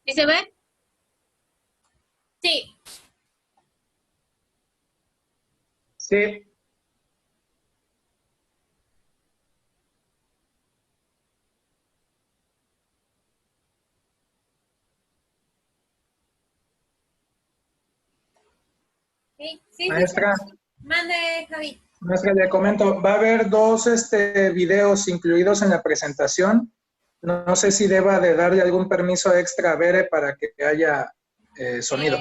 ¿Sí se ve? Sí. Sí. Sí, sí, Maestra, sí. Mande, Javi. maestra, le comento, va a haber dos videos incluidos en la presentación. No sé si deba de darle algún permiso extra a Bere para que haya sonido.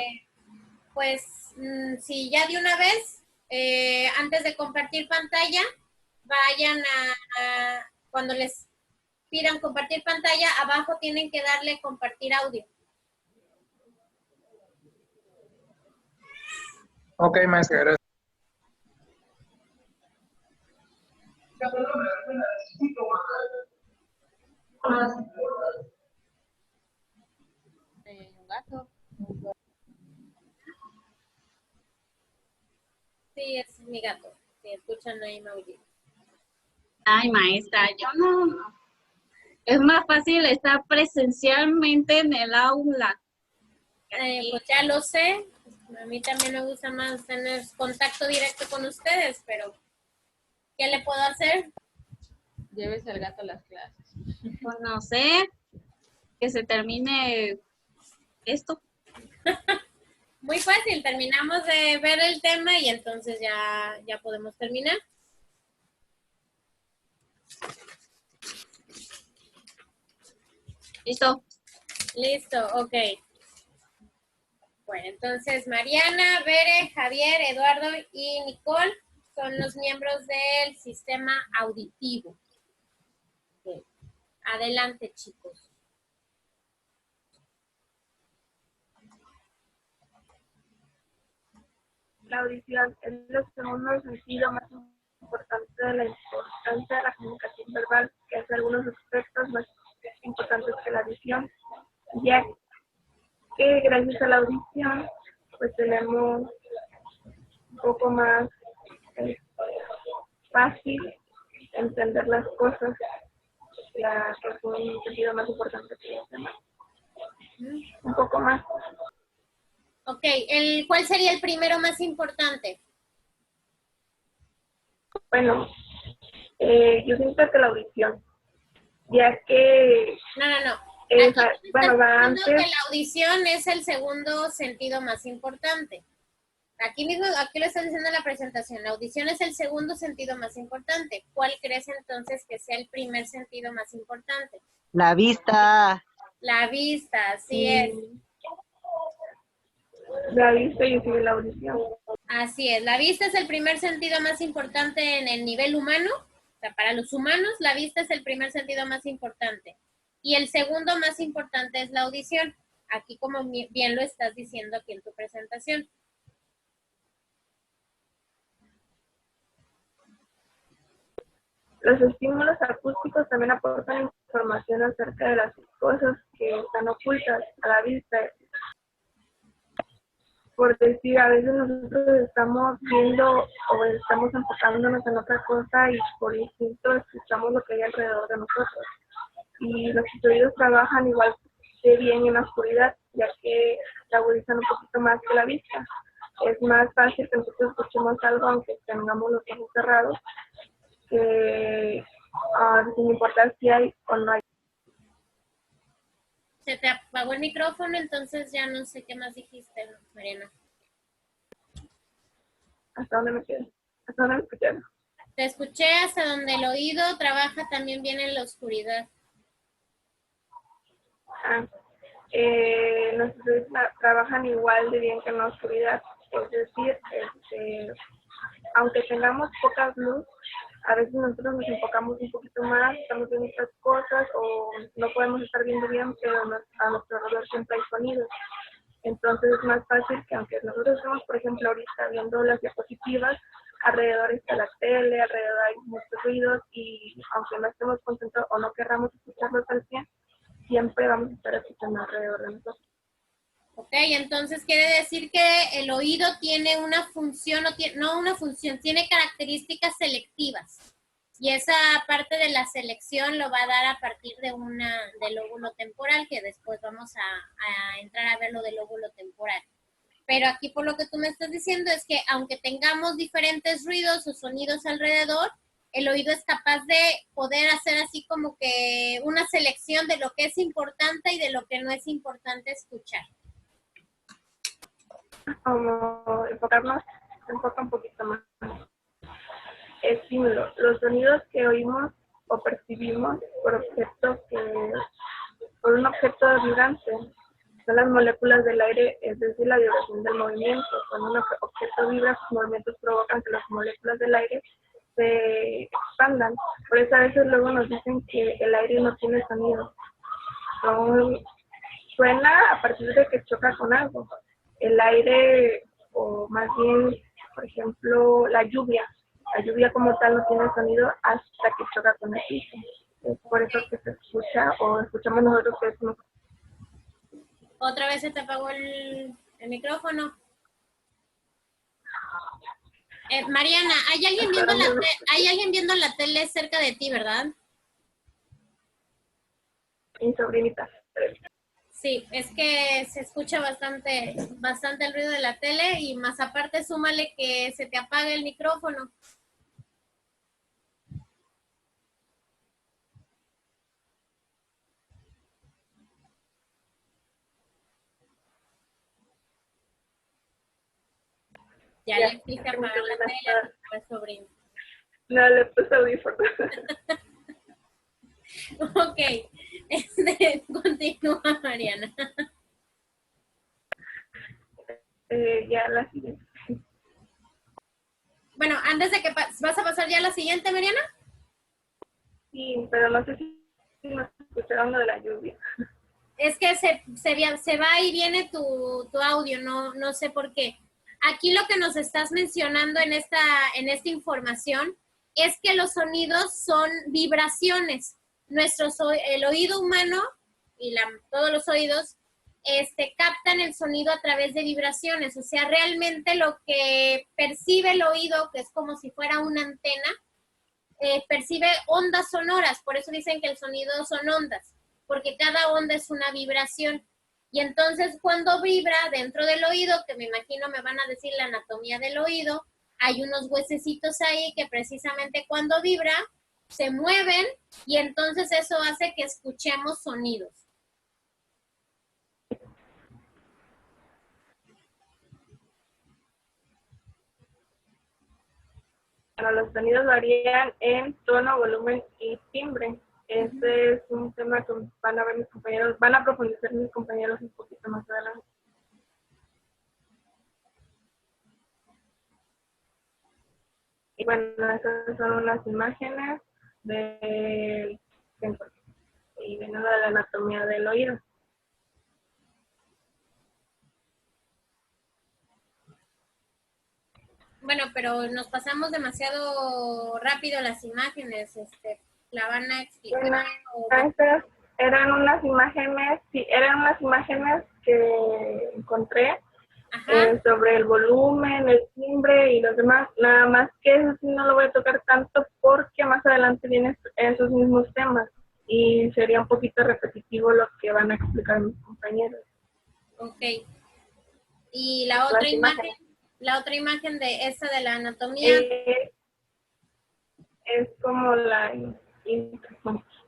Pues, si ya de una vez, antes de compartir pantalla, vayan cuando les pidan compartir pantalla, abajo tienen que darle compartir audio. Ok, maestra, gracias. Un gato. Sí, es mi gato. Si escuchan ahí maullido. Ay, maestra, yo no. Es más fácil estar presencialmente en el aula. Pues ya lo sé. A mí también me gusta más tener contacto directo con ustedes, pero ¿qué le puedo hacer? Llévese al gato a las clases. Pues no sé, que se termine esto. Muy fácil, terminamos de ver el tema y entonces ya podemos terminar. Listo. Listo, ok. Bueno, entonces Mariana, Bere, Javier, Eduardo y Nicole son los miembros del sistema auditivo. Okay. Adelante, chicos. La audición es el segundo sentido más importante de la importancia de la comunicación verbal, que hace algunos aspectos más importantes que la visión, ya que gracias a la audición pues tenemos un poco más fácil entender las cosas, ya que es un sentido más importante que los demás. Un poco más. Ok, ¿cuál sería el primero más importante? Bueno, yo siento que la audición, ya que... No. Bueno, va antes. Que la audición es el segundo sentido más importante. Aquí mismo, aquí lo está diciendo en la presentación, la audición es el segundo sentido más importante. ¿Cuál crees entonces que sea el primer sentido más importante? La vista. La vista, así es. La vista y sigue la audición. Así es, la vista es el primer sentido más importante en el nivel humano. O sea, para los humanos, la vista es el primer sentido más importante. Y el segundo más importante es la audición. Aquí, como bien lo estás diciendo aquí en tu presentación. Los estímulos acústicos también aportan información acerca de las cosas que están ocultas a la vista. Por decir, a veces nosotros estamos viendo o estamos enfocándonos en otra cosa y por instinto escuchamos lo que hay alrededor de nosotros. Y los oídos trabajan igual de bien en la oscuridad, ya que se agudizan un poquito más que la vista. Es más fácil que nosotros escuchemos algo aunque tengamos los ojos cerrados, sin importar si hay o no hay. Se te apagó el micrófono, entonces ya no sé qué más dijiste, Mariana. ¿Hasta dónde me quedé? ¿Hasta dónde me escucharon? Te escuché hasta donde el oído trabaja también bien en la oscuridad. Los oídos trabajan igual de bien que en la oscuridad. Es decir, aunque tengamos poca luz, a veces nosotros nos enfocamos un poquito más, estamos viendo otras cosas o no podemos estar viendo bien, pero a nuestro alrededor siempre hay sonidos. Entonces es más fácil que aunque nosotros estemos, por ejemplo, ahorita viendo las diapositivas, alrededor está la tele, alrededor hay muchos ruidos y aunque no estemos concentrados o no querramos escucharlos al 100, siempre vamos a estar escuchando alrededor de nosotros. Ok, entonces quiere decir que el oído tiene una función, no una función, tiene características selectivas. Y esa parte de la selección lo va a dar a partir del lóbulo temporal, que después vamos a entrar a ver lo del lóbulo temporal. Pero aquí por lo que tú me estás diciendo es que aunque tengamos diferentes ruidos o sonidos alrededor, el oído es capaz de poder hacer así como que una selección de lo que es importante y de lo que no es importante escuchar. Como enfocarnos, se enfoca un poquito más. Estímulo. Los sonidos que oímos o percibimos por un objeto vibrante son las moléculas del aire, es decir, la vibración del movimiento. Cuando un objeto vibra, sus movimientos provocan que las moléculas del aire se expandan. Por eso a veces luego nos dicen que el aire no tiene sonido. Suena a partir de que choca con algo. El aire, o más bien, por ejemplo, la lluvia como tal no tiene sonido hasta que choca con el piso. Es por eso que se escucha, o escuchamos nosotros que es un... Otra vez se te apagó el micrófono. Mariana, ¿hay alguien viendo la tele cerca de ti, verdad? Mi sobrinita. Sí, es que se escucha bastante el ruido de la tele y más aparte súmale que se te apaga el micrófono. Ya le explica apagar la tele al sobrino. No, le puse audífonos. Ok, continúa, Mariana. Ya la siguiente. Bueno, antes de que ¿vas a pasar ya a la siguiente, Mariana? Sí, pero no sé si nos escucharon lo de la lluvia. Es que se va y viene tu audio, no sé por qué. Aquí lo que nos estás mencionando en esta información es que los sonidos son vibraciones. El oído humano y todos los oídos captan el sonido a través de vibraciones. O sea, realmente lo que percibe el oído, que es como si fuera una antena, percibe ondas sonoras. Por eso dicen que el sonido son ondas, porque cada onda es una vibración. Y entonces cuando vibra dentro del oído, que me imagino me van a decir la anatomía del oído, hay unos huesecitos ahí que precisamente cuando vibra se mueven y entonces eso hace que escuchemos sonidos. Bueno, los sonidos varían en tono, volumen y timbre. Este es un tema que van a ver mis compañeros, van a profundizar mis compañeros un poquito más adelante. Y bueno, estas son unas imágenes del centro y de nada de la anatomía del oído. Bueno, pero nos pasamos demasiado rápido las imágenes, la van a explicar. Bueno, estas eran unas imágenes, que encontré sobre el volumen, el timbre y los demás. Nada más que eso sí no lo voy a tocar tanto porque más adelante vienen esos mismos temas y sería un poquito repetitivo lo que van a explicar mis compañeros. Ok. Y la otra imagen de esa de la anatomía. Es como la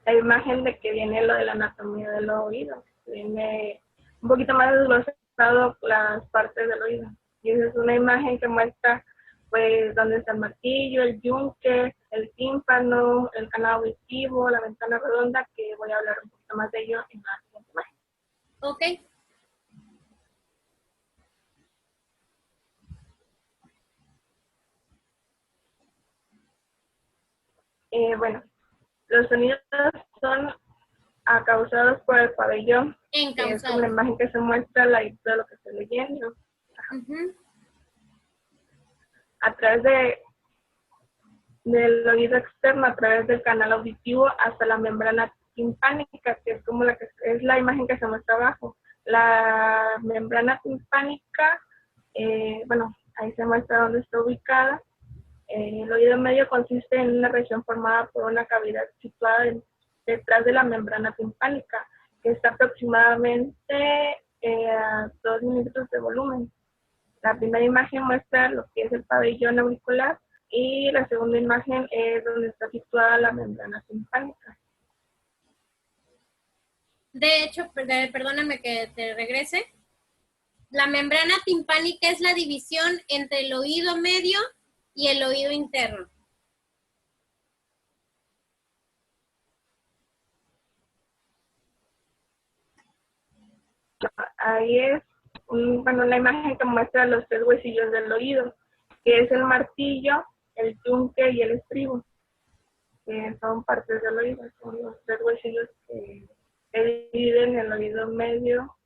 imagen de que viene lo de la anatomía del oído. Viene un poquito más desglosado las partes del oído. Y esa es una imagen que muestra pues dónde está el martillo, el yunque, el tímpano, el canal auditivo, la ventana redonda, que voy a hablar un poquito más de ello en la siguiente imagen. Ok. Bueno, los sonidos son causados por el pabellón, que es como la imagen que se muestra la de lo que estoy leyendo. A través del oído externo, a través del canal auditivo hasta la membrana timpánica, que es como es la imagen que se muestra abajo. La membrana timpánica, bueno, ahí se muestra dónde está ubicada. El oído medio consiste en una región formada por una cavidad situada detrás de la membrana timpánica, que está aproximadamente a 2 milímetros de volumen. La primera imagen muestra lo que es el pabellón auricular y la segunda imagen es donde está situada la membrana timpánica. De hecho, perdóname que te regrese. La membrana timpánica es la división entre el oído medio y el oído interno. Ahí es la imagen que muestra los 3 huesillos del oído, que es el martillo, el yunque y el estribo, que son partes del oído, son los 3 huesillos que dividen el oído medio.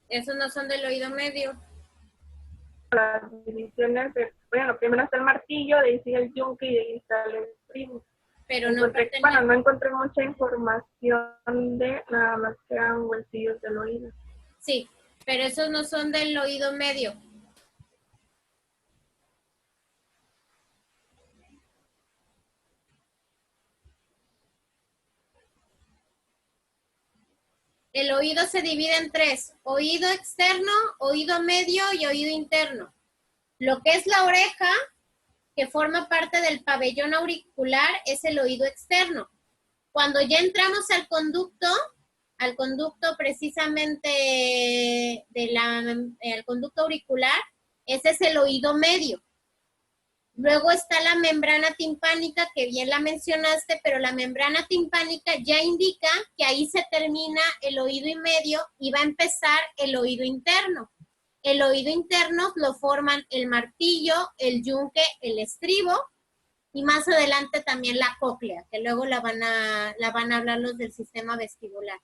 Esos no son del oído medio. Las divisiones, bueno, primero está el martillo, de ahí sigue el yunque y de ahí está el estribo. Pero no No encontré mucha información de nada más que eran huesillos del oído. Sí, pero esos no son del oído medio. El oído se divide en 3, oído externo, oído medio y oído interno. Lo que es la oreja, que forma parte del pabellón auricular, es el oído externo. Cuando ya entramos al conducto precisamente al conducto auricular, ese es el oído medio. Luego está la membrana timpánica, que bien la mencionaste, pero la membrana timpánica ya indica que ahí se termina el oído y medio y va a empezar el oído interno. El oído interno lo forman el martillo, el yunque, el estribo y más adelante también la cóclea, que luego la van a hablar los del sistema vestibular.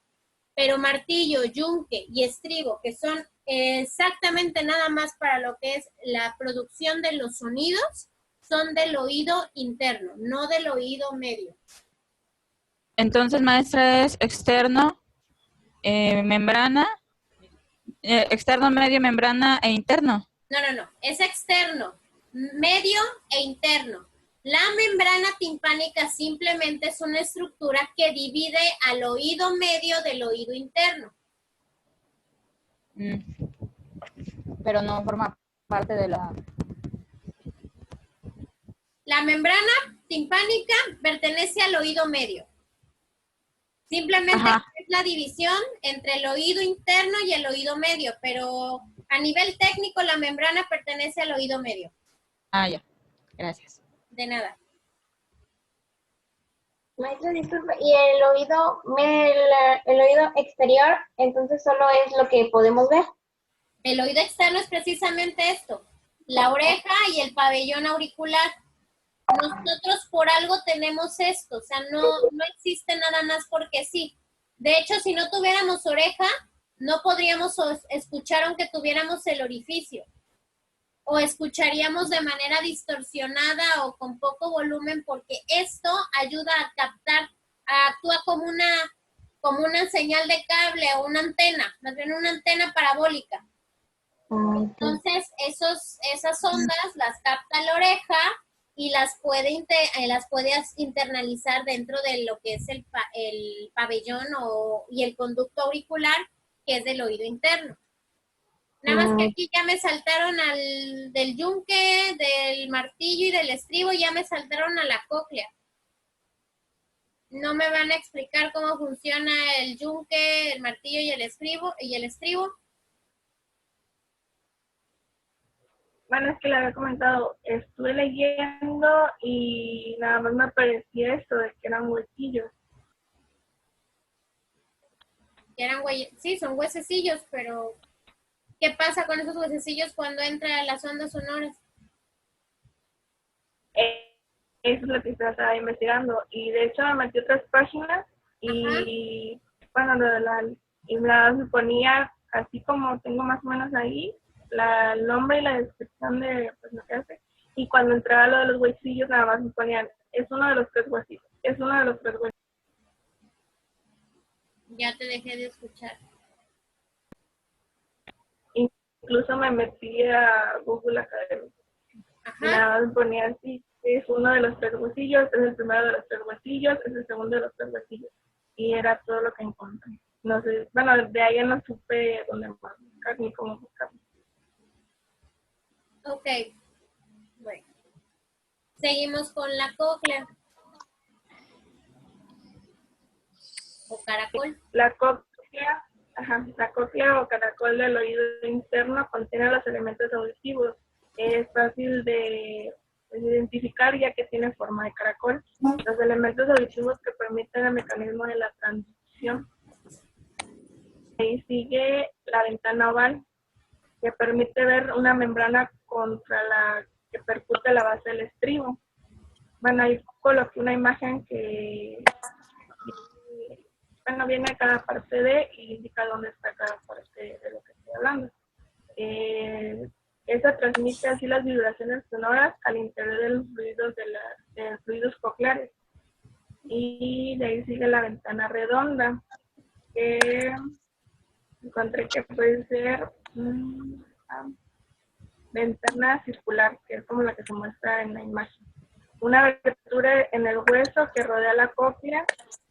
Pero martillo, yunque y estribo, que son exactamente nada más para lo que es la producción de los sonidos, son del oído interno, no del oído medio. Entonces, maestra, es externo, membrana, externo, medio, membrana e interno. No, es externo, medio e interno. La membrana timpánica simplemente es una estructura que divide al oído medio del oído interno. Pero no forma parte de la... La membrana timpánica pertenece al oído medio. Simplemente es la división entre el oído interno y el oído medio, pero a nivel técnico la membrana pertenece al oído medio. Ah, ya. Gracias. De nada. Maestra, disculpe, y el oído exterior, entonces solo es lo que podemos ver. El oído externo es precisamente esto, la oreja y el pabellón auricular. Nosotros por algo tenemos esto, o sea, no existe nada más porque sí. De hecho, si no tuviéramos oreja, no podríamos escuchar aunque tuviéramos el orificio. O escucharíamos de manera distorsionada o con poco volumen porque esto ayuda a captar, actúa como una señal de cable o una antena, más bien una antena parabólica. Entonces, esas ondas las capta la oreja y las puede internalizar dentro de lo que es el pabellón y el conducto auricular, que es del oído interno. Nada más que aquí ya me saltaron del yunque, del martillo y del estribo, ya me saltaron a la cóclea. No me van a explicar cómo funciona el yunque, el martillo y el estribo. Bueno, es que le había comentado, estuve leyendo y nada más me parecía esto de que eran huesillos. Sí, son huesecillos, pero ¿qué pasa con esos huesecillos cuando entra a las ondas sonoras? Eso es lo que estaba investigando. Y de hecho me metí a otras páginas y bueno, y nada, me ponía así como tengo más o menos ahí, el nombre y la descripción de pues, lo que hace. Y cuando entraba lo de los huesillos, nada más me ponían, es uno de los 3 huesillos, es uno de los 3 huesillos. Ya te dejé de escuchar. Incluso me metí a Google Academy. Ajá. Nada más ponía así, es uno de los tres huesillos, es el primero de los tres huesillos, es el segundo de los tres huesillos. Y era todo lo que encontré. No sé, bueno, de ahí ya no supe dónde más buscar ni cómo buscar. Ok. Bueno. Seguimos con la cóclea. O caracol. La cóclea o caracol del oído interno contiene los elementos auditivos. Es fácil de identificar ya que tiene forma de caracol. Los elementos auditivos que permiten el mecanismo de la transducción. Ahí sigue la ventana oval, que permite ver una membrana contra la que percute la base del estribo. Bueno, ahí coloqué una imagen que viene cada parte de y indica dónde está cada parte de lo que estoy hablando. Esa transmite así las vibraciones sonoras al interior de los fluidos de los fluidos cocleares. Y de ahí sigue la ventana redonda, que encontré que puede ser ventana circular, que es como la que se muestra en la imagen. Una abertura en el hueso que rodea la cóclea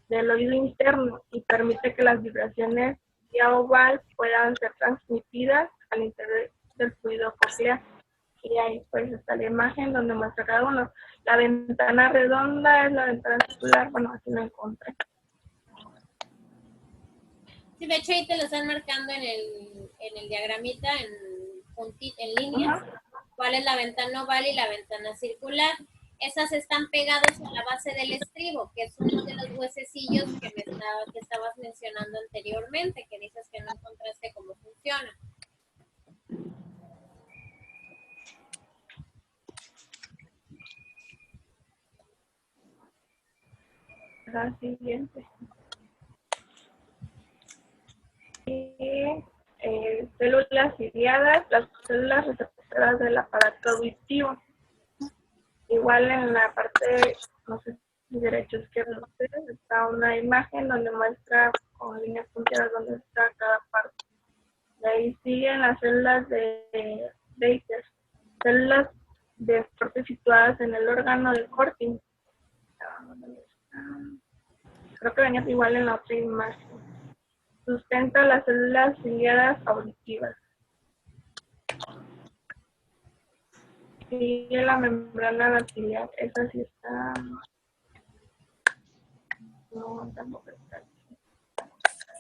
del oído interno y permite que las vibraciones vía oval puedan ser transmitidas al interior del fluido coclear. Y ahí pues está la imagen donde muestra cada uno. La ventana redonda es la ventana circular, bueno, así lo encontré. Sí, de hecho ahí te lo están marcando en el diagramita, en líneas, cuál es la ventana oval y la ventana circular. Esas están pegadas a la base del estribo, que es uno de los huesecillos que estabas mencionando anteriormente, que dices que no encontraste cómo funciona. La siguiente. Células ciliadas, las células receptoras del aparato auditivo. Igual en la parte, no sé si derecho o izquierdo, está una imagen donde muestra con líneas punteadas donde está cada parte. De ahí siguen las células de Baker, células de corte situadas en el órgano de Corti. Creo que venía igual en la otra imagen. Sustenta las células ciliadas auditivas. Sigue la membrana lateral, esa sí está. No, tampoco está.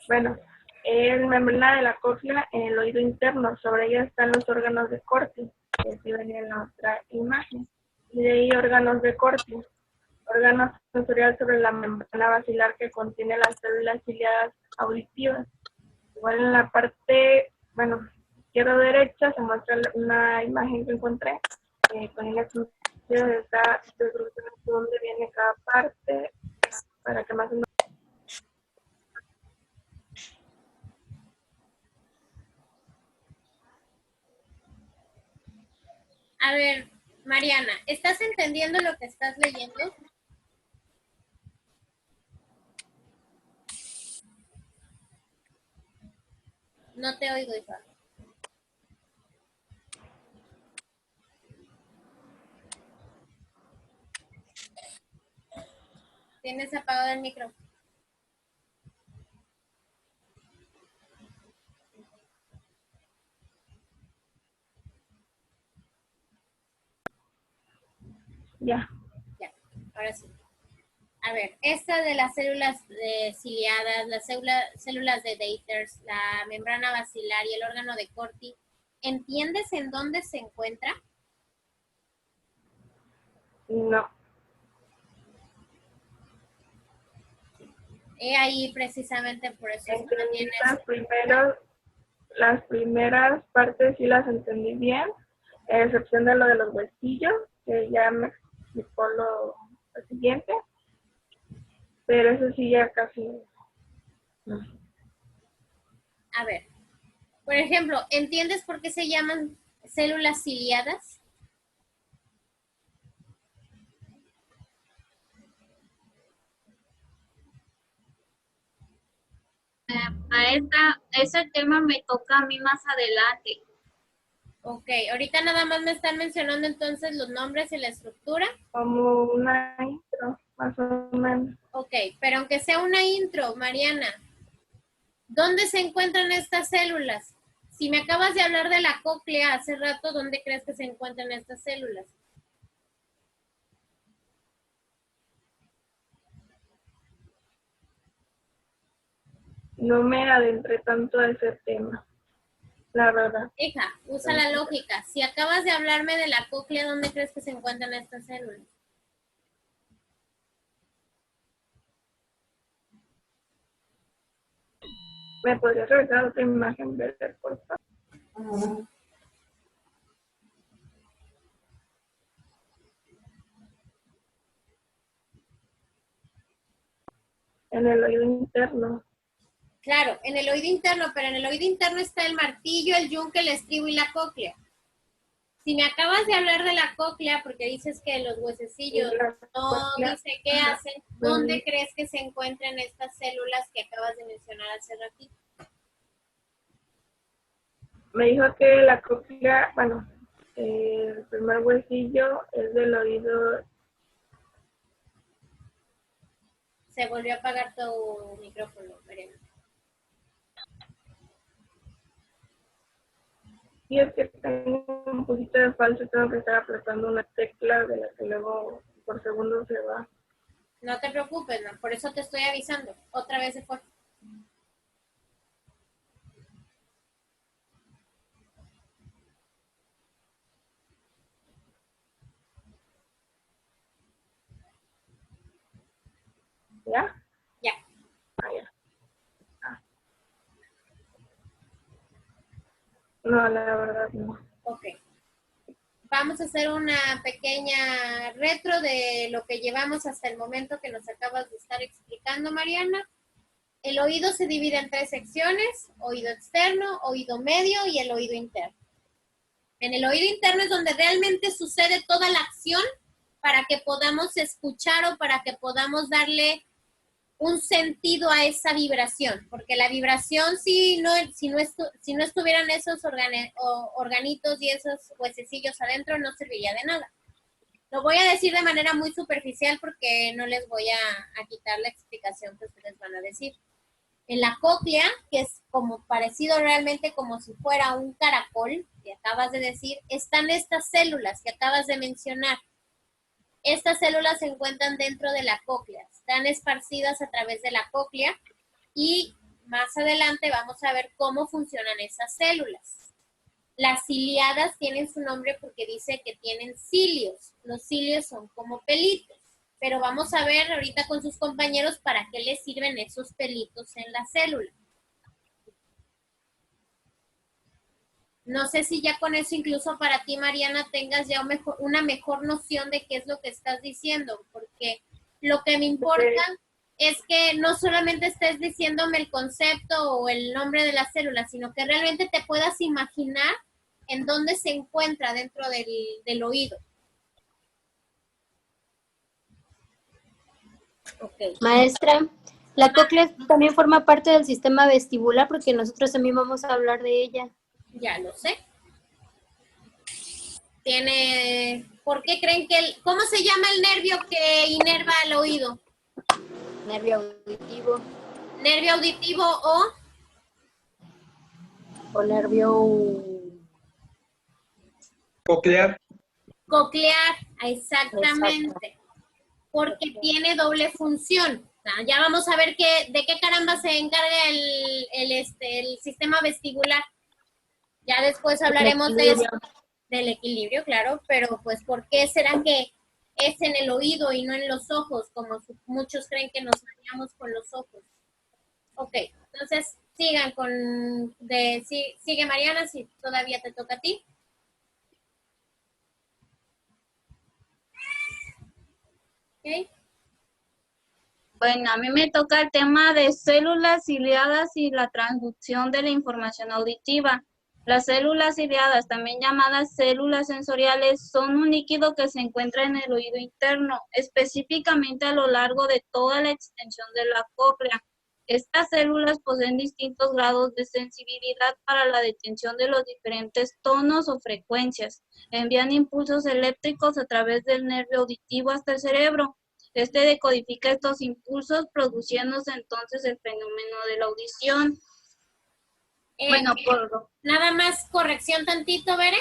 Bueno, es membrana de la cóclea en el oído interno. Sobre ella están los órganos de Corti, que sí venía en la otra imagen. Y de ahí órganos de Corti. Órgano sensorial sobre la membrana basilar que contiene las células ciliadas auditivas. Igual en la parte, bueno, izquierda-derecha se muestra una imagen que encontré con la función de esta donde viene cada parte para que más o menos. A ver, Mariana, ¿estás entendiendo lo que estás leyendo? No te oigo, hija. Tienes apagado el micro. Ya. Ya, ahora sí. A ver, esta de las células ciliadas, las células de Daters, la membrana basilar y el órgano de Corti, ¿entiendes en dónde se encuentra? No. Ahí precisamente por eso es que no tienes. Las primeras partes sí las entendí bien, a excepción de lo de los huesillos, que ya me explicó lo siguiente, pero eso sí ya casi no. A ver, por ejemplo, ¿entiendes por qué se llaman células ciliadas? A ese tema me toca a mí más adelante. Ok, ahorita nada más me están mencionando entonces los nombres y la estructura. Como una intro, más o menos. Ok, pero aunque sea una intro, Mariana, ¿dónde se encuentran estas células? Si me acabas de hablar de la cóclea hace rato, ¿dónde crees que se encuentran estas células? No me adentré tanto a ese tema, la verdad. Hija, usa la lógica. Si acabas de hablarme de la cóclea, ¿dónde crees que se encuentran estas células? ¿Me podrías revisar otra imagen, Berter, por favor? En el oído interno. Claro, en el oído interno, pero en el oído interno está el martillo, el yunque, el estribo y la cóclea. Si me acabas de hablar de la cóclea, porque dices que los huesecillos no dice qué hacen, ¿dónde crees que se encuentran estas células que acabas de mencionar hace ratito? Me dijo que la cóclea, bueno, el primer huesillo es del oído. Se volvió a apagar tu micrófono, Mariana. Y es que tengo un poquito de falso, tengo que estar apretando una tecla de la que luego por segundo se va. No te preocupes, no, por eso te estoy avisando. Otra vez se fue. ¿Ya? Ya. Ya. No, la verdad no. Ok. Vamos a hacer una pequeña retro de lo que llevamos hasta el momento que nos acabas de estar explicando, Mariana. El oído se divide en 3 secciones: oído externo, oído medio y el oído interno. En el oído interno es donde realmente sucede toda la acción para que podamos escuchar o para que podamos darle un sentido a esa vibración, porque la vibración si no estuvieran esos organitos y esos huesecillos adentro no serviría de nada. Lo voy a decir de manera muy superficial porque no les voy a quitar la explicación que ustedes van a decir. En la cóclea, que es como parecido realmente como si fuera un caracol, que acabas de decir, están estas células que acabas de mencionar. Estas células se encuentran dentro de la cóclea, están esparcidas a través de la cóclea y más adelante vamos a ver cómo funcionan esas células. Las ciliadas tienen su nombre porque dice que tienen cilios. Los cilios son como pelitos, pero vamos a ver ahorita con sus compañeros para qué les sirven esos pelitos en la célula. No sé si ya con eso incluso para ti, Mariana, tengas ya una mejor noción de qué es lo que estás diciendo, porque lo que me importa es que no solamente estés diciéndome el concepto o el nombre de la célula, sino que realmente te puedas imaginar en dónde se encuentra dentro del oído. Okay. Maestra, la cóclea también forma parte del sistema vestibular porque nosotros también vamos a hablar de ella. Ya lo sé. ¿Por qué creen que cómo se llama el nervio que inerva el oído? Nervio auditivo. Nervio auditivo O nervio Coclear. coclear, exactamente. Exacto. Porque tiene doble función. Ya vamos a ver de qué caramba se encarga el sistema vestibular. Ya después hablaremos de eso, del equilibrio, claro, pero pues ¿por qué será que es en el oído y no en los ojos? Como muchos creen que nos dañamos con los ojos. Ok, entonces sigan sigue Mariana, si todavía te toca a ti. Ok. Bueno, a mí me toca el tema de células ciliadas y la transducción de la información auditiva. Las células ciliadas, también llamadas células sensoriales, son un líquido que se encuentra en el oído interno, específicamente a lo largo de toda la extensión de la cóclea. Estas células poseen distintos grados de sensibilidad para la detección de los diferentes tonos o frecuencias. Envían impulsos eléctricos a través del nervio auditivo hasta el cerebro. Este decodifica estos impulsos, produciéndose entonces el fenómeno de la audición. Bueno, nada más corrección tantito, Bere.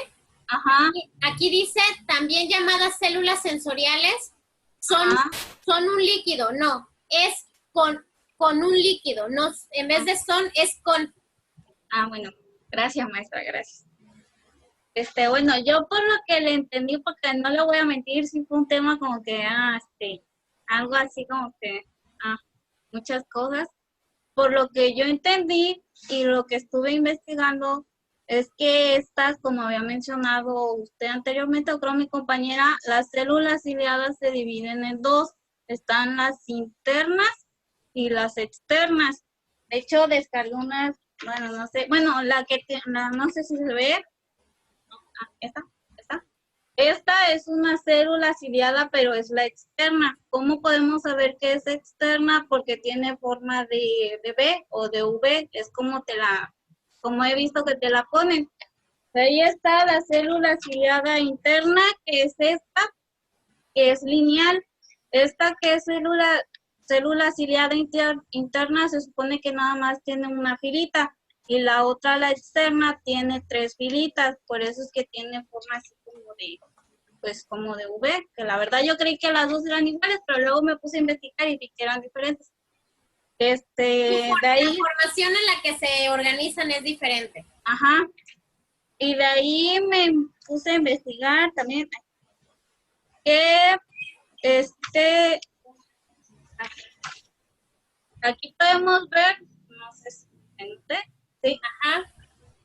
Ajá. Aquí dice, también llamadas células sensoriales, son un líquido. No, es con un líquido. No, en vez de son, es con. Ah, bueno. Gracias, maestra, gracias. Bueno, yo por lo que le entendí, porque no le voy a mentir, sí fue un tema como que, algo así como que, muchas cosas. Por lo que yo entendí y lo que estuve investigando, es que estas, como había mencionado usted anteriormente, o creo mi compañera, las células ciliadas se dividen en dos. Están las internas y las externas. De hecho, descargué unas, bueno, no sé, no sé si se ve. Esta. Esta es una célula ciliada, pero es la externa. ¿Cómo podemos saber que es externa? Porque tiene forma de B o de V. Es como he visto que te la ponen. Ahí está la célula ciliada interna, que es esta, que es lineal. Esta que es célula ciliada interna, se supone que nada más tiene una filita. Y la otra, la externa, tiene 3 filitas. Por eso es que tiene forma así como de V. Que la verdad yo creí que las dos eran iguales, pero luego me puse a investigar y vi que eran diferentes. De ahí, la formación en la que se organizan es diferente. Ajá. Y de ahí me puse a investigar también que aquí podemos ver, no sé si sí, ajá.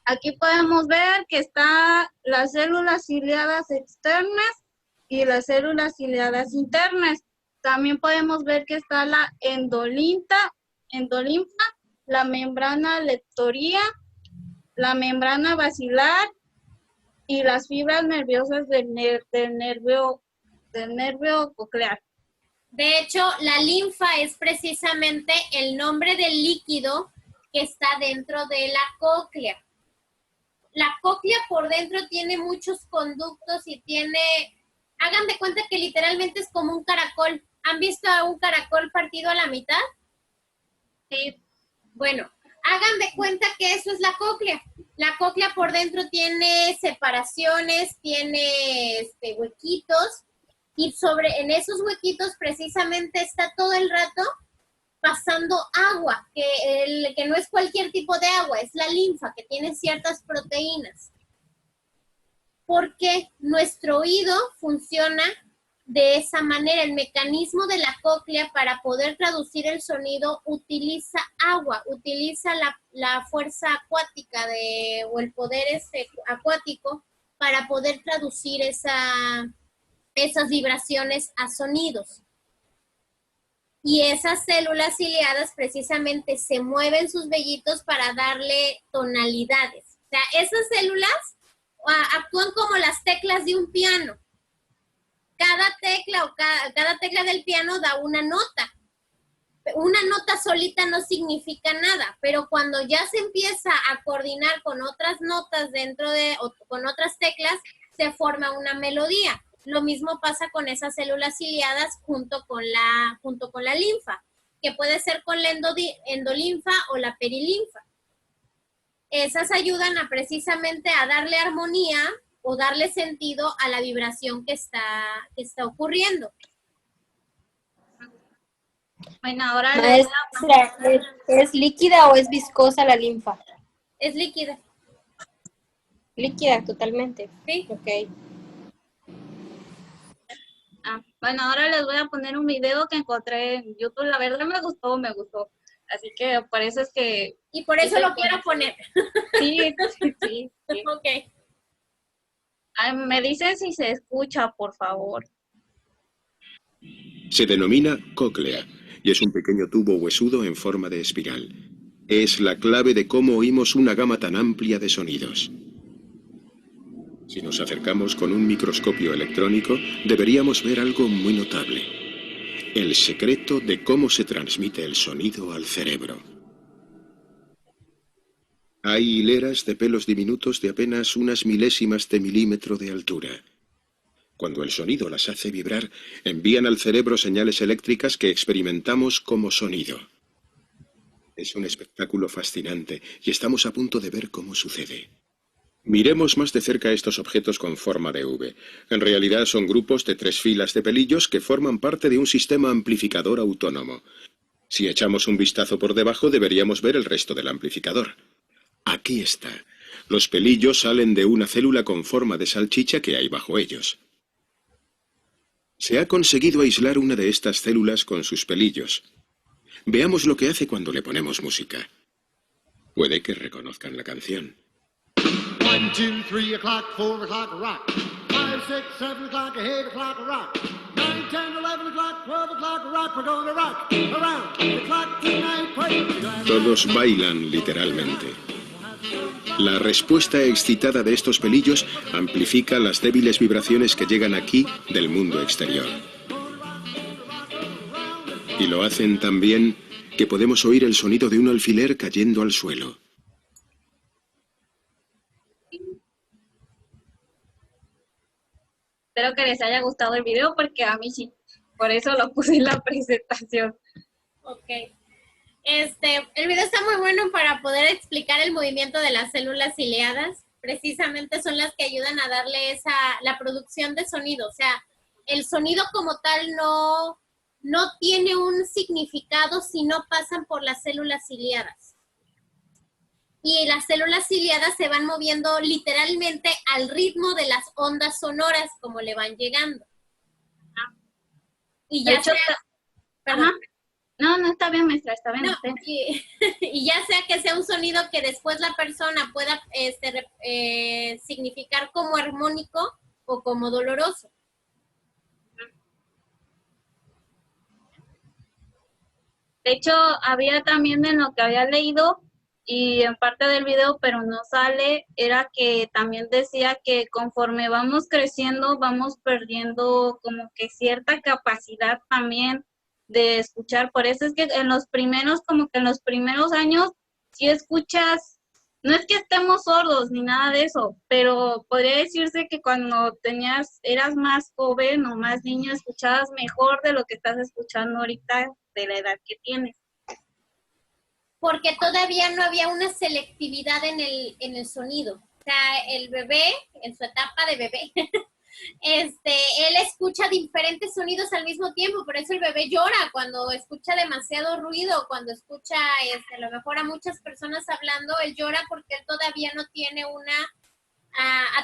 Aquí podemos ver que está las células ciliadas externas y las células ciliadas internas. También podemos ver que está la endolinfa, la membrana lectoria, la membrana basilar y las fibras nerviosas del nervio coclear. De hecho, la linfa es precisamente el nombre del líquido que está dentro de la cóclea. La cóclea por dentro tiene muchos conductos y hagan de cuenta que literalmente es como un caracol. ¿Han visto a un caracol partido a la mitad? Sí. Bueno, hagan de cuenta que eso es la cóclea. La cóclea por dentro tiene separaciones, tiene huequitos, y en esos huequitos precisamente está todo el rato pasando agua, que no es cualquier tipo de agua, es la linfa, que tiene ciertas proteínas. Porque nuestro oído funciona de esa manera. El mecanismo de la cóclea para poder traducir el sonido utiliza agua, utiliza la fuerza acuática o el poder acuático para poder traducir esas vibraciones a sonidos. Y esas células ciliadas precisamente se mueven sus vellitos para darle tonalidades. O sea, esas células actúan como las teclas de un piano. Cada tecla del piano da una nota. Una nota solita no significa nada, pero cuando ya se empieza a coordinar con otras notas con otras teclas, se forma una melodía. Lo mismo pasa con esas células ciliadas junto con la linfa, que puede ser con la endolinfa o la perilinfa. Esas ayudan precisamente a darle armonía o darle sentido a la vibración que está ocurriendo. Bueno, ahora Maestra, ¿es líquida o es viscosa la linfa? Es líquida. Líquida, totalmente. Sí. Ok. Bueno, ahora les voy a poner un video que encontré en YouTube. La verdad me gustó. Así que por eso es que... Y por eso lo quiero poner. Sí. Ok. Me dicen si se escucha, por favor. Se denomina cóclea y es un pequeño tubo huesudo en forma de espiral. Es la clave de cómo oímos una gama tan amplia de sonidos. Si nos acercamos con un microscopio electrónico, deberíamos ver algo muy notable. El secreto de cómo se transmite el sonido al cerebro. Hay hileras de pelos diminutos de apenas unas milésimas de milímetro de altura. Cuando el sonido las hace vibrar, envían al cerebro señales eléctricas que experimentamos como sonido. Es un espectáculo fascinante y estamos a punto de ver cómo sucede. Miremos más de cerca estos objetos con forma de V. En realidad son grupos de 3 filas de pelillos que forman parte de un sistema amplificador autónomo. Si echamos un vistazo por debajo, deberíamos ver el resto del amplificador. Aquí está. Los pelillos salen de una célula con forma de salchicha que hay bajo ellos. Se ha conseguido aislar una de estas células con sus pelillos. Veamos lo que hace cuando le ponemos música. Puede que reconozcan la canción. 1, 2, 3 o'clock, 4 o'clock, rock. 5, 6, 7 o'clock, 8 o'clock, rock. 9, 10, 11 o'clock, 12 o'clock, rock. We're gonna rock around the clock tonight. Todos bailan literalmente. La respuesta excitada de estos pelillos amplifica las débiles vibraciones que llegan aquí del mundo exterior. Y lo hacen tan bien que podemos oír el sonido de un alfiler cayendo al suelo. Espero que les haya gustado el video porque a mí sí. Por eso lo puse en la presentación. Ok. El video está muy bueno para poder explicar el movimiento de las células ciliadas. Precisamente son las que ayudan a darle la producción de sonido. O sea, el sonido como tal no tiene un significado si no pasan por las células ciliadas. Y las células ciliadas se van moviendo literalmente al ritmo de las ondas sonoras como le van llegando. Y ya sea... Perdón. No, está bien, maestra, está bien. No, y ya sea que sea un sonido que después la persona pueda significar como armónico o como doloroso. De hecho, había también en lo que había leído y en parte del video, pero no sale, era que también decía que conforme vamos creciendo, vamos perdiendo como que cierta capacidad también de escuchar. Por eso es que en los primeros años, si escuchas, no es que estemos sordos ni nada de eso, pero podría decirse que cuando eras más joven o más niño, escuchabas mejor de lo que estás escuchando ahorita de la edad que tienes. Porque todavía no había una selectividad en el sonido. O sea, el bebé, en su etapa de bebé, él escucha diferentes sonidos al mismo tiempo, por eso el bebé llora cuando escucha demasiado ruido, cuando escucha a lo mejor a muchas personas hablando, él llora porque él todavía no tiene una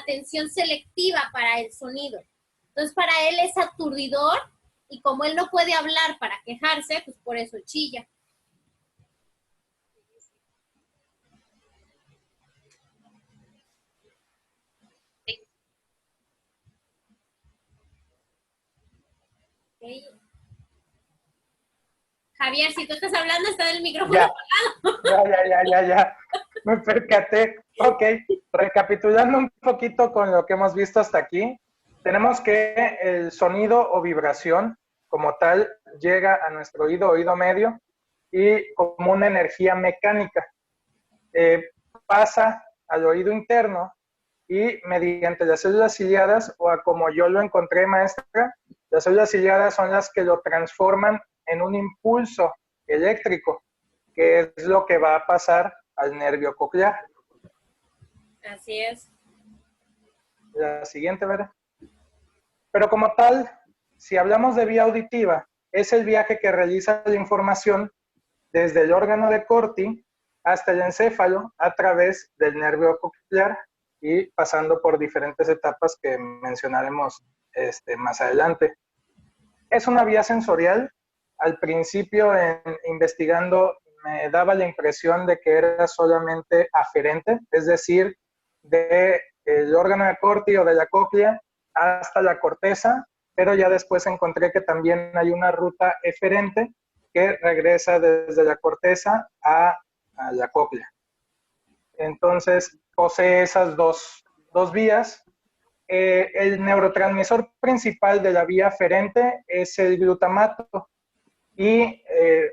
atención selectiva para el sonido. Entonces para él es aturdidor y como él no puede hablar para quejarse, pues por eso chilla. Okay. Javier, si tú estás hablando, está el micrófono apagado. Ya. Me percaté. Ok, recapitulando un poquito con lo que hemos visto hasta aquí, tenemos que el sonido o vibración como tal llega a nuestro oído medio y como una energía mecánica pasa al oído interno y mediante las células ciliadas, o a como yo lo encontré, maestra, las células ciliadas son las que lo transforman en un impulso eléctrico, que es lo que va a pasar al nervio coclear. Así es. La siguiente, ¿verdad? Pero como tal, si hablamos de vía auditiva, es el viaje que realiza la información desde el órgano de Corti hasta el encéfalo a través del nervio coclear y pasando por diferentes etapas que mencionaremos más adelante. Es una vía sensorial. Al principio, investigando, me daba la impresión de que era solamente aferente, es decir, del órgano de Corti o de la cóclea hasta la corteza, pero ya después encontré que también hay una ruta eferente que regresa desde la corteza a la cóclea. Entonces, posee esas dos vías. El neurotransmisor principal de la vía aferente es el glutamato, Y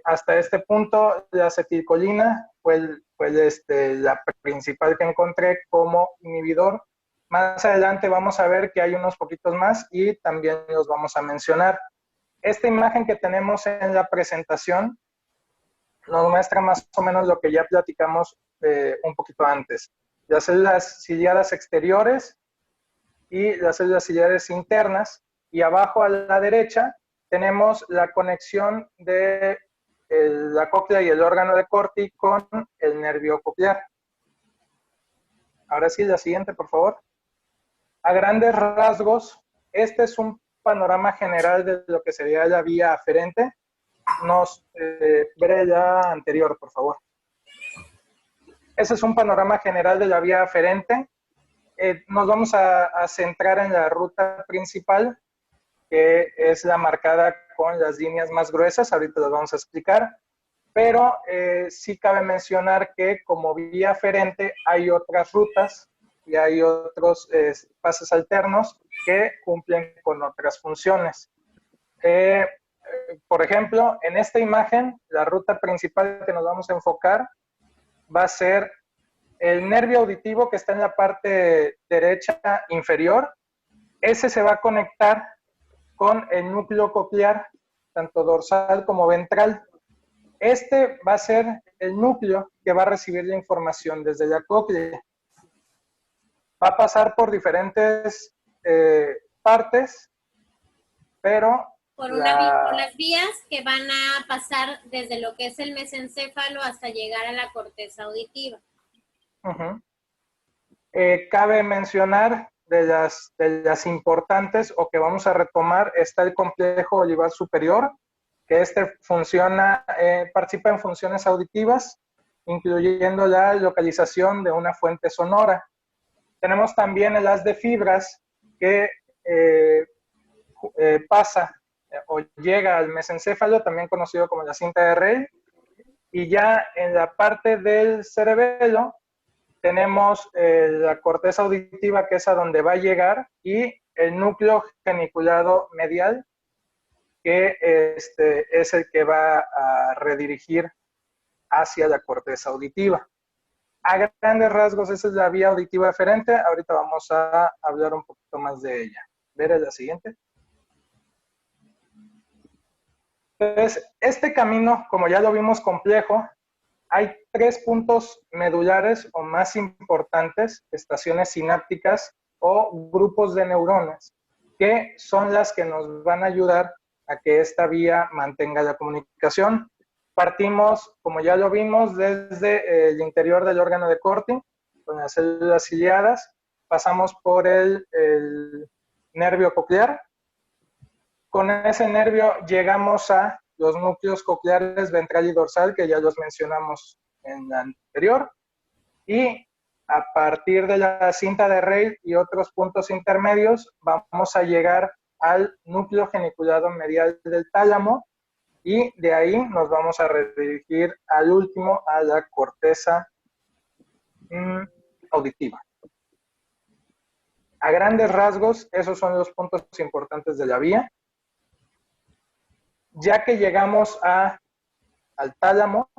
hasta este punto la acetilcolina fue la principal que encontré como inhibidor. Más adelante vamos a ver que hay unos poquitos más y también los vamos a mencionar. Esta imagen que tenemos en la presentación nos muestra más o menos lo que ya platicamos un poquito antes. Las células ciliadas exteriores y las células ciliares internas, y abajo a la derecha tenemos la conexión de la cóclea y el órgano de Corti con el nervio coclear. Ahora sí, la siguiente, por favor. A grandes rasgos, este es un panorama general de lo que sería la vía aferente. Veré la anterior, por favor. Ese es un panorama general de la vía aferente. Nos vamos a centrar en la ruta principal, que es la marcada con las líneas más gruesas. Ahorita las vamos a explicar. Pero sí cabe mencionar que como vía aferente hay otras rutas y hay otros pases alternos que cumplen con otras funciones. Por ejemplo, en esta imagen, la ruta principal que nos vamos a enfocar va a ser el nervio auditivo que está en la parte derecha inferior. Ese se va a conectar con el núcleo coclear, tanto dorsal como ventral. Este va a ser el núcleo que va a recibir la información desde la cóclea. Va a pasar por diferentes partes, pero por las vías que van a pasar desde lo que es el mesencéfalo hasta llegar a la corteza auditiva. Cabe mencionar de las importantes o que vamos a retomar, está el complejo olivar superior, que participa en funciones auditivas, incluyendo la localización de una fuente sonora. Tenemos también el haz de fibras que pasa o llega al mesencéfalo, también conocido como la cinta de Rey, y ya en la parte del cerebelo tenemos la corteza auditiva, que es a donde va a llegar, y el núcleo geniculado medial, que es el que va a redirigir hacia la corteza auditiva. A grandes rasgos, esa es la vía auditiva aferente. Ahorita vamos a hablar un poquito más de ella. ¿Ver la siguiente? Entonces, este camino, como ya lo vimos complejo, hay 3 puntos medulares o más importantes, estaciones sinápticas o grupos de neuronas, que son las que nos van a ayudar a que esta vía mantenga la comunicación. Partimos, como ya lo vimos, desde el interior del órgano de Corti, con las células ciliadas, pasamos por el nervio coclear. Con ese nervio llegamos a los núcleos cocleares ventral y dorsal, que ya los mencionamos en la anterior, y a partir de la cinta de Rey y otros puntos intermedios, vamos a llegar al núcleo geniculado medial del tálamo, y de ahí nos vamos a redirigir al último, a la corteza auditiva. A grandes rasgos, esos son los puntos importantes de la vía. Ya que llegamos al tálamo,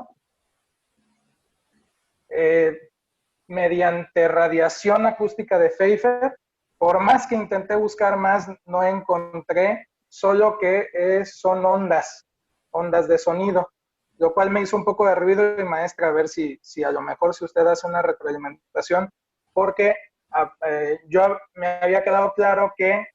mediante radiación acústica de Pfeiffer, por más que intenté buscar más, no encontré, solo que son ondas de sonido, lo cual me hizo un poco de ruido. Y maestra, a ver si a lo mejor si usted hace una retroalimentación, porque yo me había quedado claro que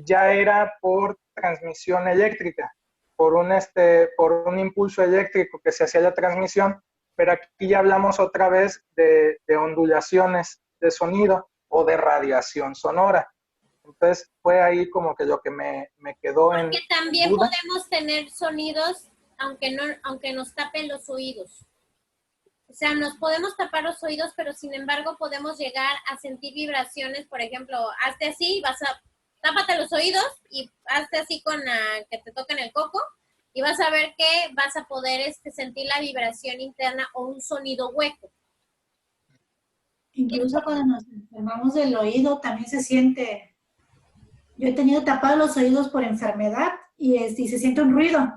ya era por transmisión eléctrica, por un impulso eléctrico que se hacía la transmisión, pero aquí ya hablamos otra vez de ondulaciones de sonido o de radiación sonora. Entonces fue ahí como que lo que me quedó en Porque también duda. podemos tener sonidos aunque nos tapen los oídos. O sea, nos podemos tapar los oídos, pero sin embargo podemos llegar a sentir vibraciones. Por ejemplo, hazte así, tápate los oídos y hazte así con que te toquen el coco, y vas a ver que vas a poder sentir la vibración interna o un sonido hueco. Incluso cuando nos enfermamos del oído también se siente. Yo he tenido tapados los oídos por enfermedad y se siente un ruido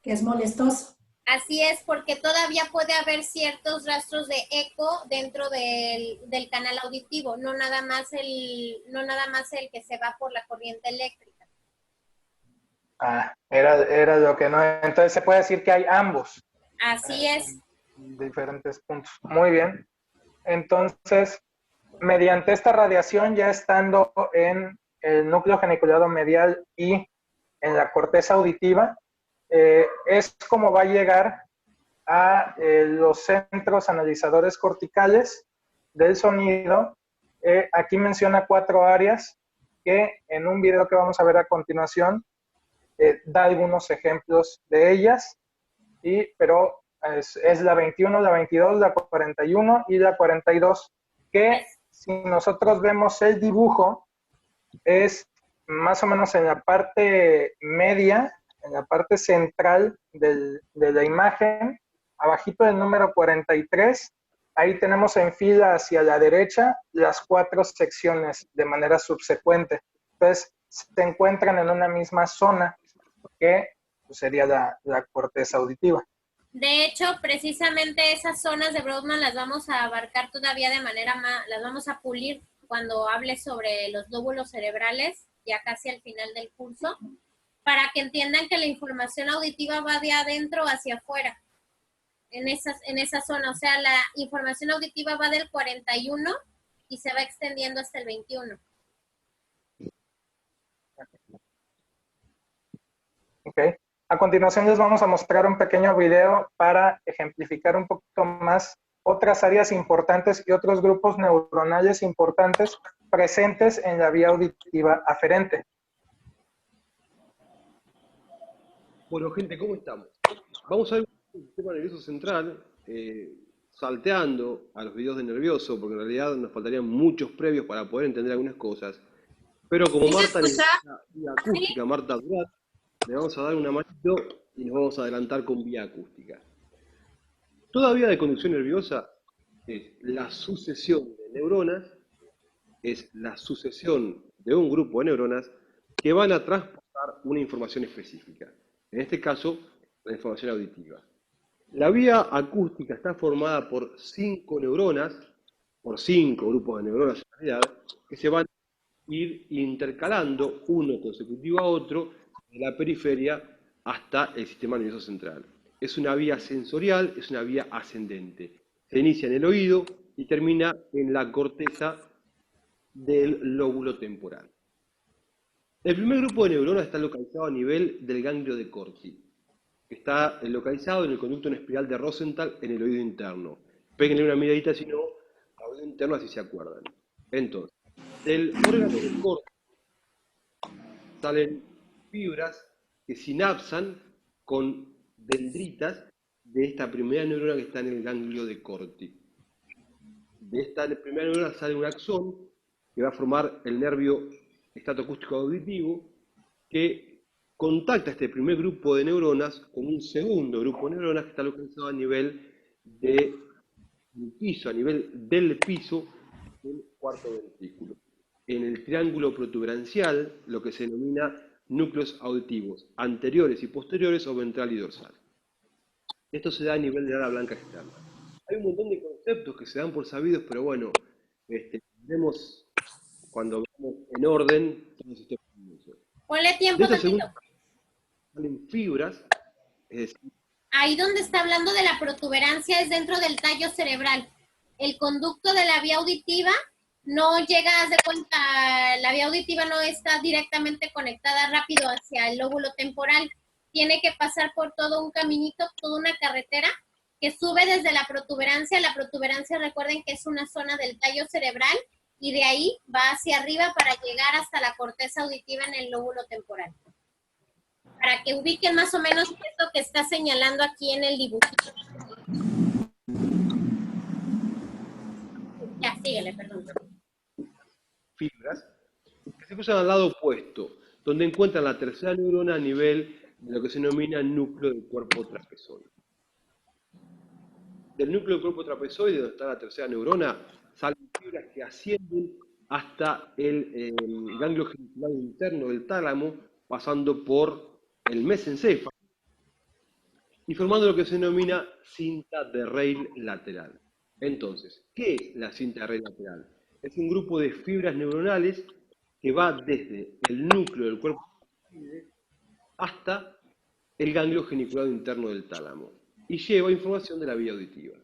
que es molestoso. Así es, porque todavía puede haber ciertos rastros de eco dentro del canal auditivo, no nada más el que se va por la corriente eléctrica. Ah, era lo que no. Entonces se puede decir que hay ambos. Así es. Diferentes puntos. Muy bien. Entonces, mediante esta radiación, ya estando en el núcleo geniculado medial y en la corteza auditiva, es como va a llegar a los centros analizadores corticales del sonido. Aquí menciona 4 áreas que en un video que vamos a ver a continuación da algunos ejemplos de ellas, pero es la 21, la 22, la 41 y la 42, que si nosotros vemos el dibujo, es más o menos en la parte media, en la parte central de la imagen, abajito del número 43, ahí tenemos en fila hacia la derecha las 4 secciones de manera subsecuente. Entonces, se encuentran en una misma zona que sería la corteza auditiva. De hecho, precisamente esas zonas de Brodmann las vamos a abarcar todavía de manera más, las vamos a pulir cuando hable sobre los lóbulos cerebrales, ya casi al final del curso, para que entiendan que la información auditiva va de adentro hacia afuera, en esa zona. O sea, la información auditiva va del 41 y se va extendiendo hasta el 21. Ok. A continuación les vamos a mostrar un pequeño video para ejemplificar un poquito más otras áreas importantes y otros grupos neuronales importantes presentes en la vía auditiva aferente. Bueno, gente, ¿cómo estamos? Vamos a ver el sistema nervioso central, salteando a los videos de nervioso, porque en realidad nos faltarían muchos previos para poder entender algunas cosas. Pero como Marta necesita vía acústica, Marta Durat, le vamos a dar una manito y nos vamos a adelantar con vía acústica. Toda vía de conducción nerviosa es la sucesión de neuronas, es la sucesión de un grupo de neuronas que van a transportar una información específica. En este caso, la información auditiva. La vía acústica está formada por 5 neuronas, por 5 grupos de neuronas en realidad, que se van a ir intercalando uno consecutivo a otro de la periferia hasta el sistema nervioso central. Es una vía sensorial, es una vía ascendente. Se inicia en el oído y termina en la corteza del lóbulo temporal. El primer grupo de neuronas está localizado a nivel del ganglio de Corti. Está localizado en el conducto en espiral de Rosenthal en el oído interno. Péguenle una miradita si no, al oído interno así se acuerdan. Entonces, del órgano de Corti salen fibras que sinapsan con dendritas de esta primera neurona que está en el ganglio de Corti. De esta primera neurona sale un axón que va a formar el nervio estatoacústico auditivo que contacta este primer grupo de neuronas con un segundo grupo de neuronas que está localizado a nivel del piso, a nivel del piso del cuarto ventrículo. En el triángulo protuberancial, lo que se denomina núcleos auditivos, anteriores y posteriores o ventral y dorsal. Esto se da a nivel de ala blanca externa. Hay un montón de conceptos que se dan por sabidos, pero bueno, veremos cuando vamos en orden todo el sistema nervioso. Ponle tiempo, Salen fibras, es decir, ahí donde está hablando de la protuberancia es dentro del tallo cerebral. El conducto de la vía auditiva no llega, haz de cuenta, la vía auditiva no está directamente conectada rápido hacia el lóbulo temporal. Tiene que pasar por todo un caminito, toda una carretera que sube desde la protuberancia. La protuberancia, recuerden que es una zona del tallo cerebral y de ahí va hacia arriba para llegar hasta la corteza auditiva en el lóbulo temporal. Para que ubiquen más o menos esto que está señalando aquí en el dibujito. Ya, síguele, perdón. Fibras que se cruzan al lado opuesto, donde encuentran la tercera neurona a nivel de lo que se denomina núcleo del cuerpo trapezoide. Del núcleo del cuerpo trapezoide, donde está la tercera neurona, salen fibras que ascienden hasta el ganglio genicular interno del tálamo, pasando por el mesencéfalo, y formando lo que se denomina cinta de rail lateral. Entonces, ¿qué es la cinta de rail lateral? Es un grupo de fibras neuronales que va desde el núcleo del cuerpo hasta el ganglio geniculado interno del tálamo y lleva información de la vía auditiva.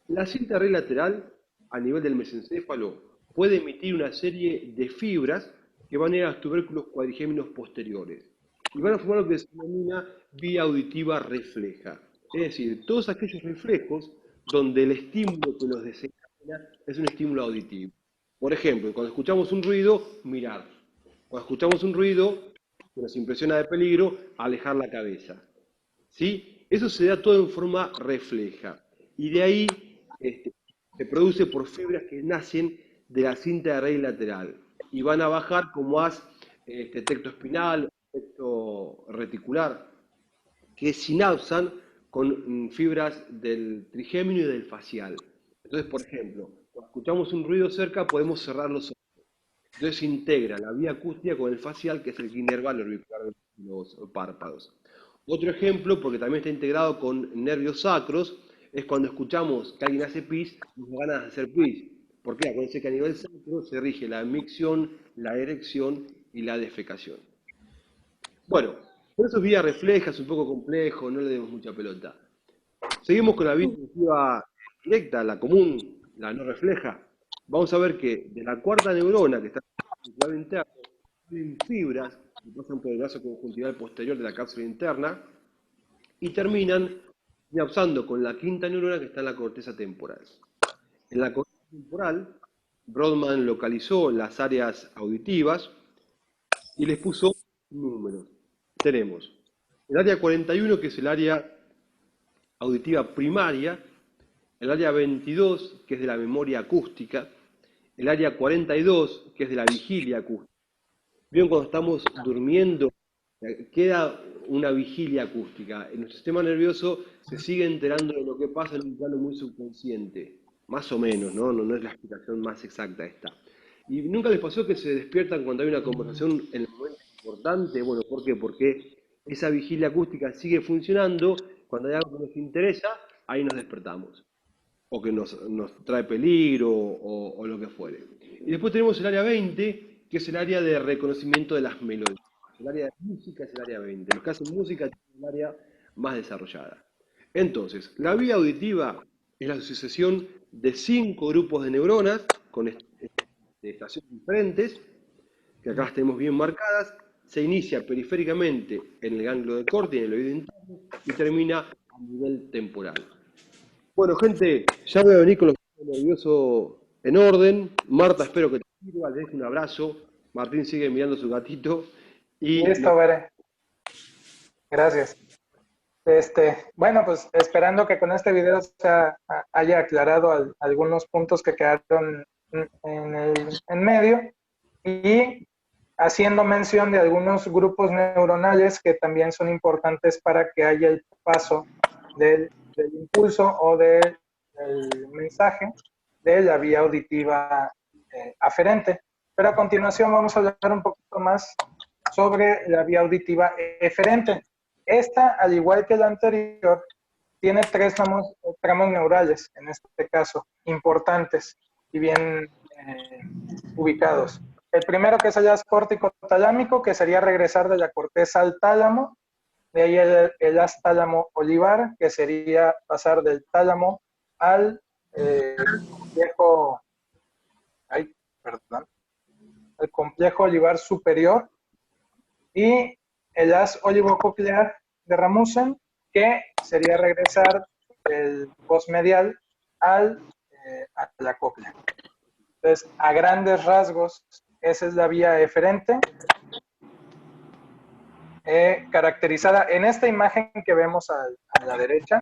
La cinta de rail lateral, a nivel del mesencéfalo, puede emitir una serie de fibras que van a ir a los tubérculos cuadrigéminos posteriores y van a formar lo que se denomina vía auditiva refleja. Es decir, todos aquellos reflejos donde el estímulo que los desencadena es un estímulo auditivo. Por ejemplo, cuando escuchamos un ruido, mirar. Cuando escuchamos un ruido que nos impresiona de peligro, alejar la cabeza. ¿Sí? Eso se da todo en forma refleja. Y de ahí se produce por fibras que nacen de la cinta de raíz lateral. Y van a bajar como haz tecto espinal, tecto reticular, que sinapsan con fibras del trigémino y del facial. Entonces, por ejemplo, cuando escuchamos un ruido cerca, podemos cerrar los ojos. Entonces se integra la vía acústica con el facial, que es el que inerva el orbicular de los párpados. Otro ejemplo, porque también está integrado con nervios sacros, es cuando escuchamos que alguien hace pis, nos da ganas de hacer pis. ¿Por qué? Acuérdense que a nivel sacro se rige la micción, la erección y la defecación. Bueno, por eso es vía refleja, es un poco complejo, no le demos mucha pelota. Seguimos con la vía auditiva directa, la común, la no refleja. Vamos a ver que de la cuarta neurona, que está en el lado interno, hay fibras que pasan por el vaso conjuntival posterior de la cápsula interna y terminan sinapsando con la quinta neurona que está en la corteza temporal. En la corteza temporal, Brodmann localizó las áreas auditivas y les puso números. Tenemos el área 41, que es el área auditiva primaria, el área 22, que es de la memoria acústica, el área 42, que es de la vigilia acústica. Bien, cuando estamos durmiendo, queda una vigilia acústica. En nuestro sistema nervioso se sigue enterando de lo que pasa en un plano muy subconsciente, más o menos, ¿no? No es la explicación más exacta esta. ¿Y nunca les pasó que se despiertan cuando hay una conversación en el momento importante? Bueno, ¿por qué? Porque esa vigilia acústica sigue funcionando, cuando hay algo que nos interesa, ahí nos despertamos. O que nos trae peligro, o lo que fuere. Y después tenemos el área 20, que es el área de reconocimiento de las melodías. El área de música es el área 20. Los que hacen música tienen un área más desarrollada. Entonces, la vía auditiva es la asociación de 5 grupos de neuronas con estaciones diferentes, que acá las tenemos bien marcadas. Se inicia periféricamente en el ganglio de Corti, en el oído interno, y termina a nivel temporal. Bueno, gente, ya voy a venir con los nerviosos en orden. Marta, espero que te sirva, les dejo un abrazo. Martín sigue mirando su gatito. Y listo, Bere. Gracias. Bueno, pues esperando que con este video se haya aclarado algunos puntos que quedaron en medio y haciendo mención de algunos grupos neuronales que también son importantes para que haya el paso del impulso o del mensaje de la vía auditiva aferente. Pero a continuación vamos a hablar un poquito más sobre la vía auditiva eferente. Esta, al igual que la anterior, tiene 3 tramos neurales, en este caso, importantes y bien ubicados. El primero, que es el haz córtico-talámico, que sería regresar de la corteza al tálamo. De ahí el haz tálamo-olivar, que sería pasar del tálamo al complejo olivar superior. Y el haz olivococlear de Rasmussen, que sería regresar del postmedial a la cóclea. Entonces, a grandes rasgos, esa es la vía eferente, caracterizada en esta imagen que vemos a la derecha.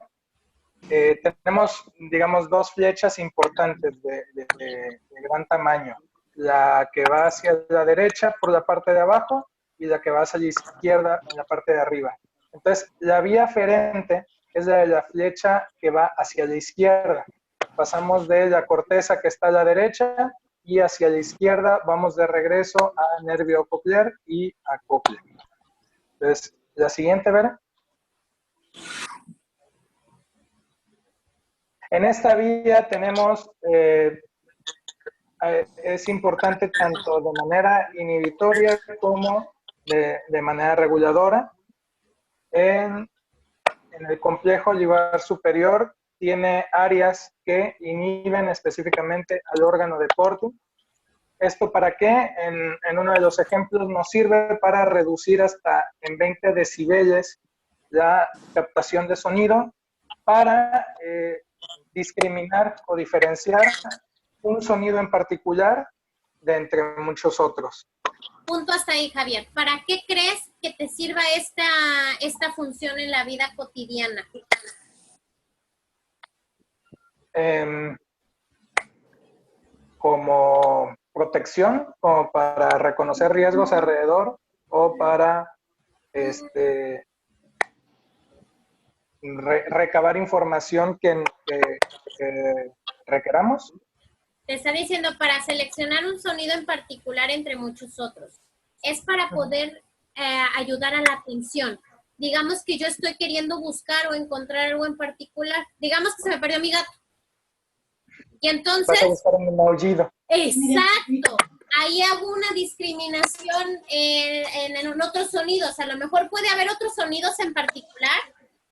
Tenemos, digamos, 2 flechas importantes de gran tamaño. La que va hacia la derecha por la parte de abajo y la que va hacia la izquierda en la parte de arriba. Entonces, la vía aferente es la de la flecha que va hacia la izquierda. Pasamos de la corteza que está a la derecha y hacia la izquierda vamos de regreso a nervio coclear y a cóclea. Entonces, la siguiente, Vera. En esta vía tenemos, es importante tanto de manera inhibitoria como de manera reguladora. En el complejo livar superior tiene áreas que inhiben específicamente al órgano de Corti. ¿Esto para qué? En uno de los ejemplos nos sirve para reducir hasta en 20 decibeles la captación de sonido para discriminar o diferenciar un sonido en particular de entre muchos otros. Punto hasta ahí, Javier. ¿Para qué crees que te sirva esta función en la vida cotidiana? Como protección, como para reconocer riesgos alrededor o para recabar información que requeramos. Te está diciendo para seleccionar un sonido en particular entre muchos otros. Es para poder ayudar a la atención. Digamos que yo estoy queriendo buscar o encontrar algo en particular. Digamos que se me perdió mi gato. Y entonces... Vas a buscar un aullido. Exacto. Ahí hago una discriminación en otros sonidos. A lo mejor puede haber otros sonidos en particular.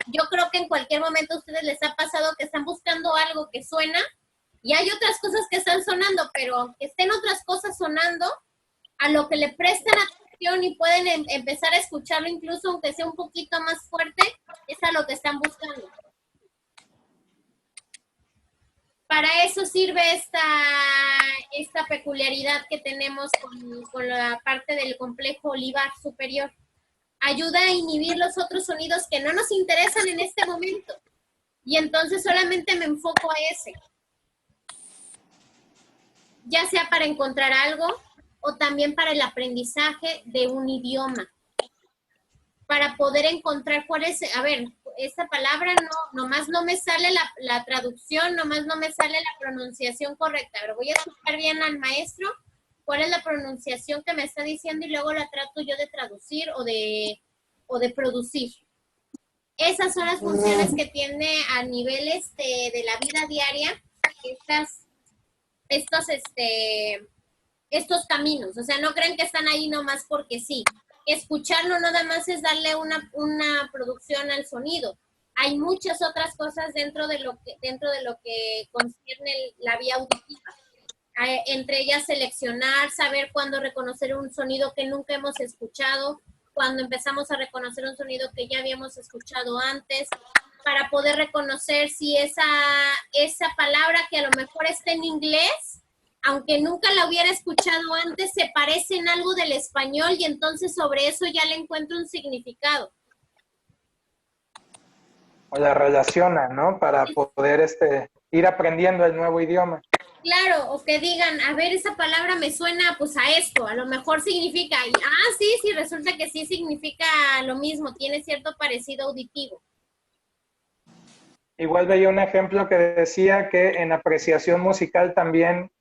Yo creo que en cualquier momento a ustedes les ha pasado que están buscando algo que suena y hay otras cosas que están sonando, pero aunque estén otras cosas sonando, a lo que le prestan atención y pueden empezar a escucharlo incluso aunque sea un poquito más fuerte, es a lo que están buscando. Para eso sirve esta peculiaridad que tenemos con la parte del complejo livar superior. Ayuda a inhibir los otros sonidos que no nos interesan en este momento. Y entonces solamente me enfoco a ese. Ya sea para encontrar algo o también para el aprendizaje de un idioma. Para poder encontrar cuál es, a ver, esta palabra nomás no me sale la traducción, nomás no me sale la pronunciación correcta. Pero voy a escuchar bien al maestro cuál es la pronunciación que me está diciendo y luego la trato yo de traducir o de producir. Esas son las funciones que tiene a niveles de la vida diaria estos caminos. O sea, no crean que están ahí nomás porque sí. Escucharlo nada más es darle una producción al sonido. Hay muchas otras cosas dentro de lo que concierne la vía auditiva. Entre ellas seleccionar, saber cuándo reconocer un sonido que nunca hemos escuchado, cuando empezamos a reconocer un sonido que ya habíamos escuchado antes, para poder reconocer si esa palabra que a lo mejor está en inglés, aunque nunca la hubiera escuchado antes, se parece en algo del español y entonces sobre eso ya le encuentro un significado. O la relaciona, ¿no? Para poder ir aprendiendo el nuevo idioma. Claro, o que digan, a ver, esa palabra me suena pues a esto, a lo mejor significa, sí, resulta que sí significa lo mismo, tiene cierto parecido auditivo. Igual veía un ejemplo que decía que en apreciación musical también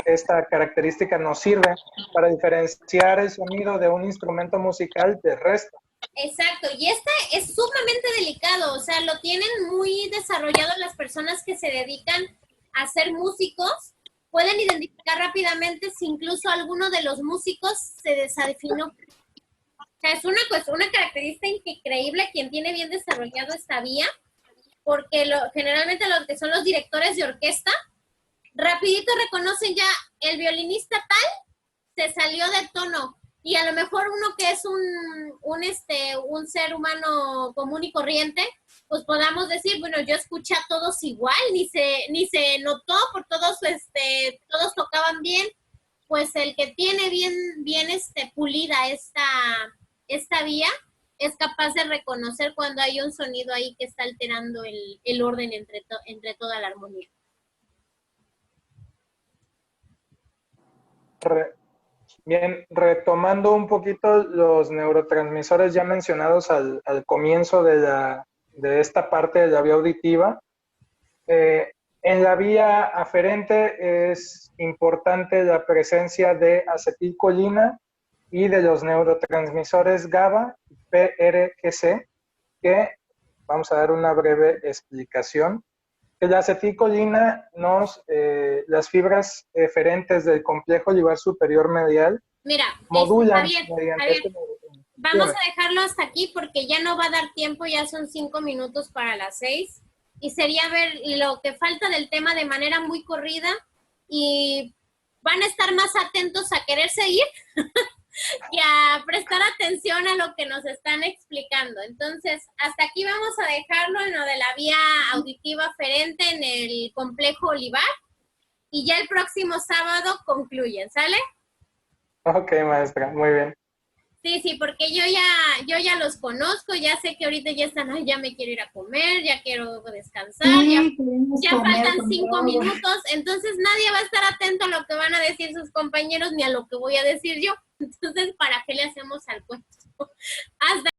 esta característica nos sirve para diferenciar el sonido de un instrumento musical del resto. Exacto, y este es sumamente delicado, o sea, lo tienen muy desarrollado las personas que se dedican a ser músicos, pueden identificar rápidamente si incluso alguno de los músicos se desafinó. O sea, es una característica increíble quien tiene bien desarrollado esta vía, porque generalmente los que son los directores de orquesta, rapidito reconocen ya el violinista tal, se salió de tono. Y a lo mejor uno que es un ser humano común y corriente, pues podamos decir, bueno, yo escuché a todos igual, ni se notó, por todos tocaban bien. Pues el que tiene bien pulida esta vía, es capaz de reconocer cuando hay un sonido ahí que está alterando el orden entre toda la armonía. Bien, retomando un poquito los neurotransmisores ya mencionados al comienzo de esta parte de la vía auditiva, en la vía aferente es importante la presencia de acetilcolina y de los neurotransmisores GABA y PRGC, que vamos a dar una breve explicación. El aceticolina las fibras eferentes del complejo olivar superior medial Mira, modulan Javier, mediante vamos a dejarlo hasta aquí porque ya no va a dar tiempo, ya son 5 minutos para las 6. Y sería ver lo que falta del tema de manera muy corrida y van a estar más atentos a querer seguir y a prestar atención a lo que nos están explicando. Entonces, hasta aquí vamos a dejarlo en lo de la vía auditiva aferente en el complejo olivar y ya el próximo sábado concluyen, ¿sale? Ok, maestra, muy bien. Sí, porque yo ya los conozco, ya sé que ahorita ya están, ay, ya me quiero ir a comer, ya quiero descansar, ya faltan 5 minutos, entonces nadie va a estar atento a lo que van a decir sus compañeros ni a lo que voy a decir yo. Entonces, ¿para qué le hacemos al cuento? Hasta